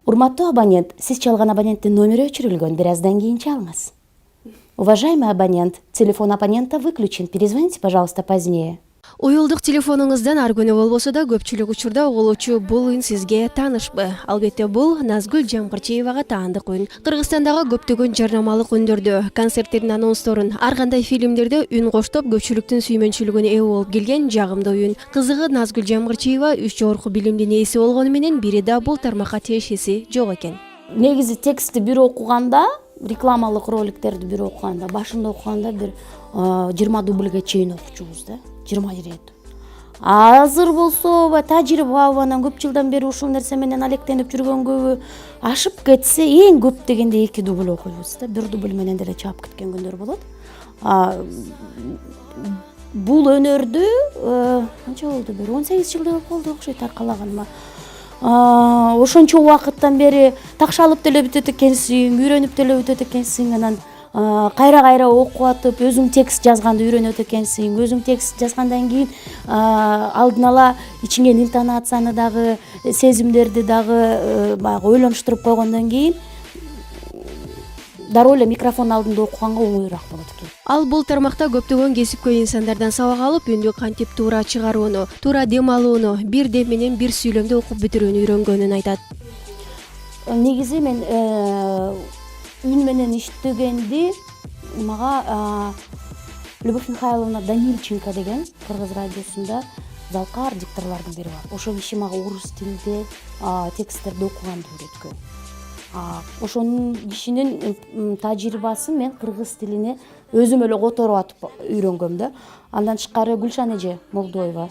Урматтуу абонент, сиз чалган абоненттин номери өчүрүлгөн. Бираздан кийин чалыңыз. Уважаемый абонент, телефон абонента выключен. Перезвоните, пожалуйста, позднее. Уюлдук телефонуңуздан ар күнү болбосо да көпчүлүк учурда угулуучу бул үн сизге таанышпы? Албетте бул Назгүл Жамгырчиевага таандык үн. Кыргызстандагы көптөгөн жарнамалык үндөрдө, концерттердин анонсторун, ар кандай фильмдерде үн коштоп көпчүлүктүн сүймөнчүлүгүнө ээ болуп келген жагымдуу үн. Кызыгы Назгүл Жамгырчиева 3 жогорку билимдин ээси болгону менен бири да бул тармакка тиешеси жок экен. Негизи текстти бир окуганда, рекламалык роликтерди бир окуганда, башында окуганда бир 20 дубльге чейин окучубуз да. 20 рет. Азыр болсо тажрыйба анан көп жылдан бери ушул нерсе менен алектенип жүргөнгө ашып кетсе эң көп дегенде 2 дубль окуйбуз да. 1 дубль менен деле чаап кеткен күндөр болот. Бул өнөрдү канча болду? Бир 18 жылдай болду окшойт таркалаганыма. Ошончо убакыттан бери такшалып деле бүтөт экенсиң, үйрөнүп деле бүтөт экенсиң, анан кайра окуп атып өзүң текст жазганды үйрөнөт экенсиң. Өзүң текст жазгандан кийин алдын ала ичиңен интонацияны дагы, сезимдерди дагы баягы ойлонуштуруп койгондон кийин дароо эле микрофон алдында окуганга оңоюраак болот экен. Ал бул тармакта көптөгөн кесипкөй инсандардан сабак алып, үндү кантип туура чыгарууну, туура дем алууну, бир дем менен бир сүйлөмдү окуп бүтүрүүнү үйрөнгөнүн айтат. Негизи мен үн менен иштегенди мага Любовь Михайловна Данильченко деген Кыргыз радиосунда залкар дикторлордун бири бар. Ошол киши мага орус тилинде тексттерди окуганды үйрөткөн. Ошонун кишинин тажрыйбасын мен кыргыз тилине өзүм эле которуп атып үйрөнгөм да. Андан тышкары Гүлшан эже Молдоева.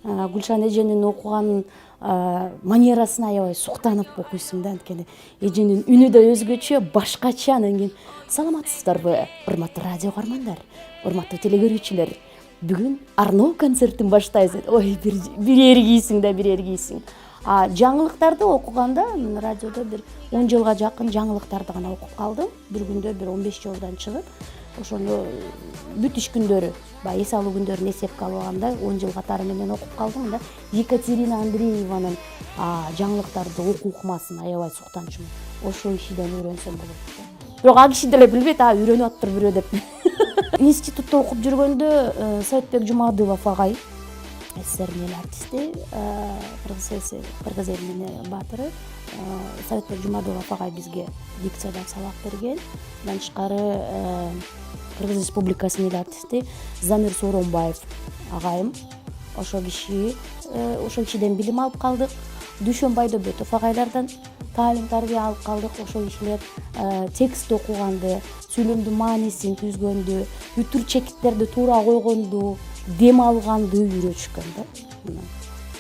Гүлшан эженин окуганын манерасына аябай суктанып окуйсуң да, анткени эженин үнү да өзгөчө, башкача. Анан кийин саламатсыздарбы, урматтуу радио каармандар, урматтуу телегөрүүчүлөр. Бүгүн Арно концертин баштайбыз. Ой, бир эргийсиң да, бир эргийсиң. Жаңылыктарды окуганда мен радиодо бир 10 жылга жакын жаңылыктарды гана окуп калдым. Бир күндө бир 15 жолдан чыгып, ошону бүт иш күндөрү, баягы эс алуу күндөрүн эсепке алганда 10 жыл катары менен окуп калдым да. Екатерина Андрееванын жаңылыктарды окуу укмасын аябай суктанчумун. Ошол кишиден үйрөнсөм болот. Бирок ал киши деле билбейт, үйрөнүп атыптыр бирөө деп. Институтта окуп жүргөндө Советбек Жумадылов агай, СССРдин эл артисти, Кыргыз элинин баатыры, Советбек Жумадылов агай бизге дикциядан сабак берген. Андан тышкары Кыргыз Республикасынын эл артисти Замир Сооронбаев агайым. Ошол кишиден билим алып калдык. Дүйшөн Байдобетов агайлардан таалим тарбия алып калдык. Ошол кишилер текст окуганды, сүйлөмдүн маанисин түзгөндү, бүтүр чекиттерди туура койгонду, дем алганды үйрөтүшкөн да.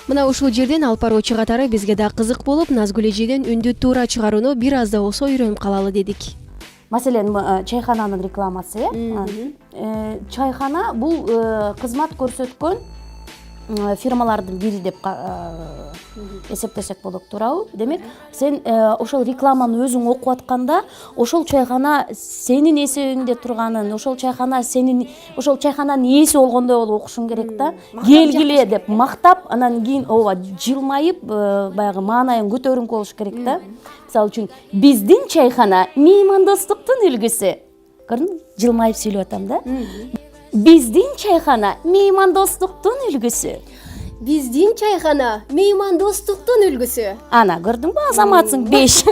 Мына ушул жерден алып баруучу катары бизге да кызык болуп, Назгүл эжеден үндү туура чыгарууну бир аз да болсо үйрөнүп калалы дедик. Маселен, чайхананын рекламасы, чайхана бул кызмат көрсөткөн фирмалардын бири деп эсептесек болот, туурабы? Демек, сен ошол рекламаны өзүң окуп атканда, ошол чайхана сенин эсебиңде турганын, ошол чайхананын ээси болгондой болуп окушуң керек да. Келгиле деп мактап, анан кийин жылмайып, баягы маанайың көтөрүңкү болуш керек да. Мисалы үчүн, биздин чайхана меймандостуктун үлгүсү. Көрдүңбү? Жылмайып сүйлөп атам да. Биздин чайхана меймандостуктун үлгүсү. Биздин чайхана меймандостуктун үлгүсү. Ана, көрдүңбү, азаматсың 5.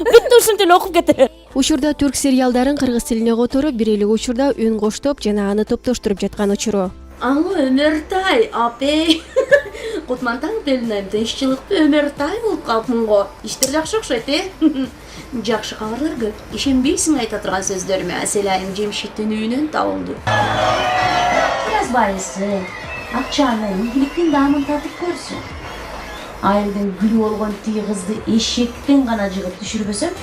Бүттү, ушинтип эле окуп кетер. Учурда түрк сериалдарын кыргыз тилине которуп, бир эле учурда үн коштоп жана аны топтоштуруп жаткан учуру. Аңы Өмөртай, апей. Кутмантаң белинайм, тынччылыкты Өмөртай болуп калыпмын го. Иштер жакшы окшойт, Жакшы кабарлар көп. Ишенбейсиң айта турган сөздөрүмө. Аселайым жемшиктин үйүнөн табылды. Жазбайсың. Акчаны, ийгиликтин даамын татып көрсүң. Айылдын гүлү болгон тиги кызды эшектен гана жыгып түшүрбөсөм.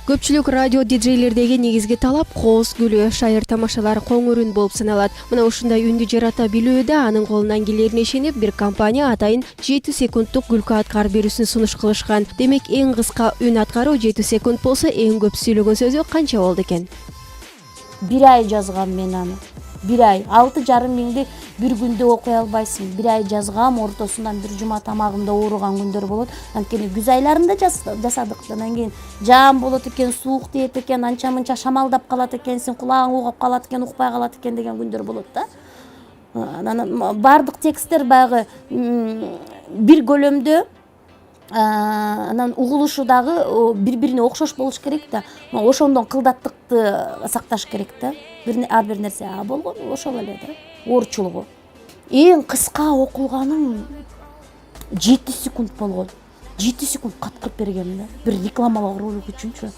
Көпчүлүк радио диджейлердеги негизги талап кооз гүлү, шайыр тамашалар, коңур үн болуп саналат. Мына ушундай үндү жарата билүүдө анын колунан келерине ишенип, бир компания атайын 7 секундтук күлкү аткарып берүүсүн сунуш кылышкан. Демек, эң кыска үн аткаруу 7 секунд болсо, эң көп сүйлөгөн сөзү канча болду экен? 1 ай жазгам мен аны. 1 ай 6,5 миңди бир күндө окуй албайсың. 1 ай жазгам, ортосундан бир жума тамагымда ооруган күндөр болот. Анткени күз айларында жасадык. Анан кийин жаам болот экен, суук тиет экен, анча мынча шамалдап калат экенсиң, кулагың угап калат экен, укпай калат экен деген күндөр болот да. Анан бардык тексттер баягы бир көлөмдө, анан угулушу дагы бири-бирине окшош болуш керек да. Ошондон кылдаттыкты сакташ керек да. Ар бир нерсе болгон ошол эле да. Оорчулугу. Эң кыска окулганым 7 секунд болгон. 7 секунд каткырып бергем да. Бир рекламалык ролик үчүнчү.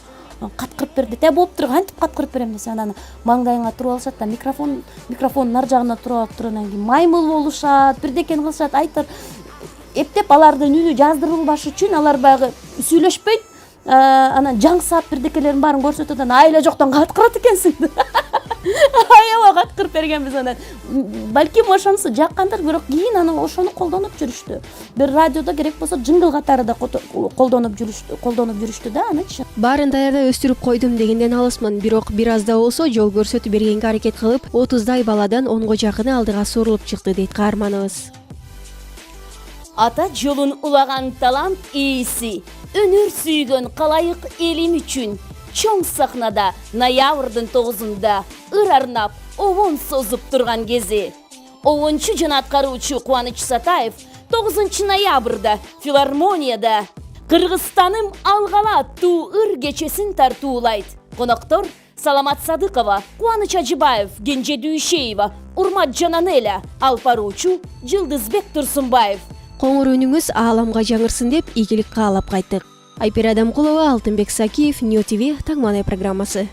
Каткырып берди. Болуптур, кантип каткырып берем десе, анан маңдайыңа туруп алышат да, микрофондун нар жагына туруп алып туруп, анан кийин маймыл болушат, бирдекени кылышат, айтыр. Эптеп алардын үнү жаздырылбаш үчүн алар баягы сүйлөшпөйт, анан жаңсап бирдекелерин баарын көрсөтөт, анан айла жоктон каткырат экенсиң. Аябай каткырып бергенбиз анан. Балким ошонусу жаккандыр, бирок кийин анан ошону колдонуп жүрүштү. Бир радиодо керек болсо жингл катары да колдонуп жүрүштү да анычы. Баарын даярда өстүрүп койдум дегенден алысмын, бирок бир аз да болсо жол көрсөтүп бергенге аракет кылып, 30дай баладан 10го жакыны алдыга сурулуп чыкты дейт каарманыбыз. Ата жолун улаган талант ээси, өнөр сүйгөн калайык элим үчүн чоң сахнада ноябрдын 9-ында ыр арнап обон созуп турган кези. Обончу жана аткаруучу Кубаныч Сатаев 9 ноябрда филармонияда Кыргызстаным алгала аттуу ыр кечесин тартуулайт. Коноктор Саламат Садыкова, Кубаныч Ажыбаев, Кенже Дүйшеева, Урмат Жананеля, алпаруучу Жылдызбек Турсунбаев. Коңур үнүңүз ааламга жаңырсын деп ийгилик каалап кайттык. Айпер Адамкулова, Алтынбек Сакиев, Нью ТВ, Таңманай программасы.